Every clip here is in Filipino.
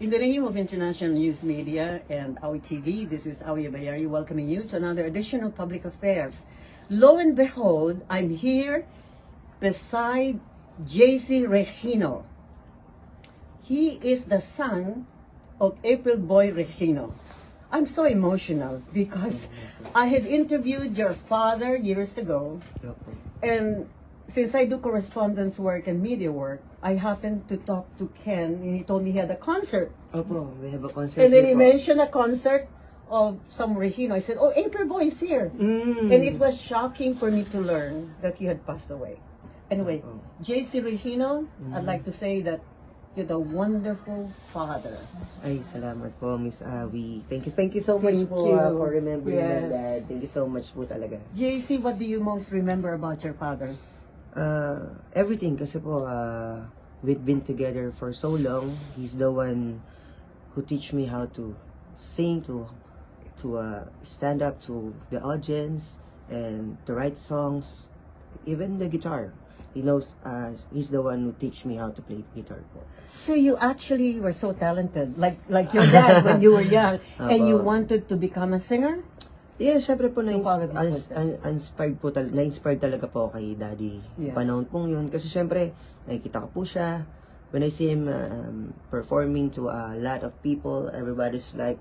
In the name of International News Media and AWI TV, this is Awi Bayari welcoming you to another edition of Public Affairs. Lo and behold, I'm here beside JC Regino. He is the son of April Boy Regino. I'm so emotional because I had interviewed your father years ago, and since I do correspondence work and media work, I happened to talk to Ken, and he told me he had a concert. Opo, we have a concert. And then he here po. mentioned a concert of some Regino. I said, oh, April Boy is here. And it was shocking for me to learn that he had passed away. Anyway, JC Regino, I'd like to say that you're the wonderful father. Ay, salamat po, Miss Awi. Thank you so much Thank po you. for remembering Yes. my dad. Thank you so much po talaga. JC, what do you most remember about your father? Everything kasi po, we've been together for so long. He's the one who teach me how to sing, to stand up to the audience, and to write songs, even the guitar. He knows, he's the one who teach me how to play guitar po. So you actually were so talented, like your dad when you were young, and you wanted to become a singer? Yeah, syempre po follow his na-inspired talaga po kay Daddy. Yes. Panahon pong yun. Kasi syempre, nakikita ko po siya. When I see him performing to a lot of people, everybody's like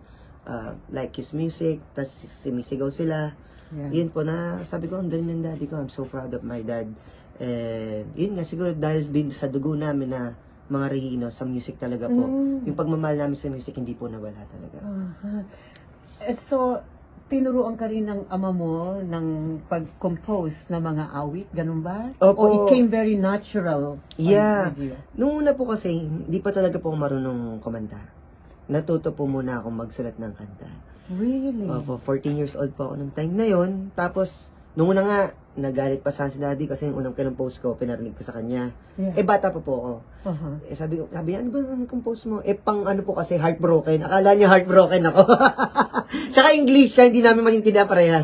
his music, tas sumisigaw sila. Yeah. Yun po na, sabi ko, ang galing ng daddy ko. I'm so proud of my dad. And yun nga, siguro dahil din sa dugo namin na mga Regino, sa music talaga po. Yung pagmamahal namin sa music, hindi po nawala talaga. At so, tinuruan ka rin ng ama mo ng pag-compose ng mga awit, ganun ba? Opo. O it came very natural? Yeah. Nung una po kasi, hindi pa talaga po ako marunong kumanta. Natuto po muna akong magsulat ng kanta. Really? Opo, 14 years old po ako nung time na yun. Tapos, nung una nga, nagalit pa sa si daddy kasi yung unang kinompose ko, pinarinig ko sa kanya. Yeah. Eh, bata pa po ako. Sabi niya, ano ba ang compose mo? Eh, pang ano po kasi, heartbroken. Akala niya heartbroken ako. Saka English, kaya hindi namin maintindihan parehas.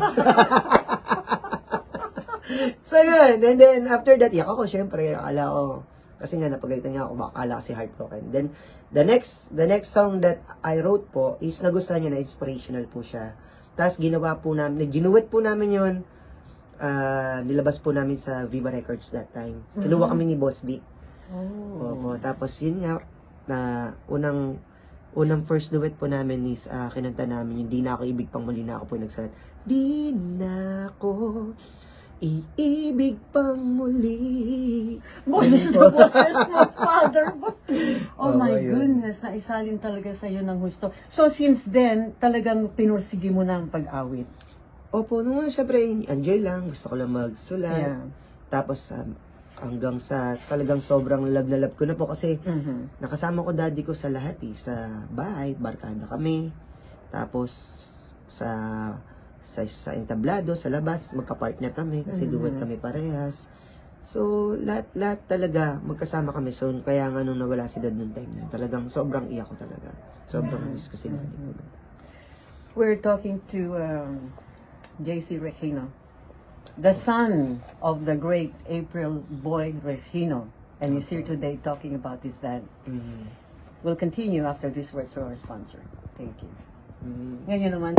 So, yun. And then, after that, yak ako, syempre, akala ko, kasi nga, napagalitan niya ako, akala kasi heartbroken. Then, the next song that I wrote po, is nagustuhan niya na inspirational po siya. Tapos, ginawa po namin, ginuwet po namin yun, nilabas po namin sa Viva Records that time. Kinuha kami ni Boss Vic. Opo, tapos yun nga, na unang first duet po namin is kinanta namin yung Di Na Ako Ibig Pang Muli Na Ako po nagsalat. Di na ako iibig pang muli. Boses na boses mo, father. Oh my yun. goodness, naisalin talaga sa iyo ng gusto. So since then, talagang pinursigi mo na ang pag-awit? Opo, nung syempre, enjoy lang. Gusto ko lang magsulat. Yeah. Tapos, hanggang sa talagang sobrang love na love ko na po kasi nakasama ko daddy ko sa lahat eh. Sa bahay, barkada kami. Tapos, sa entablado, sa labas, magka-partner kami kasi duet kami parehas. So, lahat talaga magkasama kami. So, kaya nga nung nawala si dad nung time na, talagang sobrang iyak ko talaga. Sobrang miss ko si daddy ko. We're talking to JC Regino, the son of the great April Boy Regino, and he's here today talking about his dad. We'll continue after these words from our sponsor. Thank you. Ngayon naman,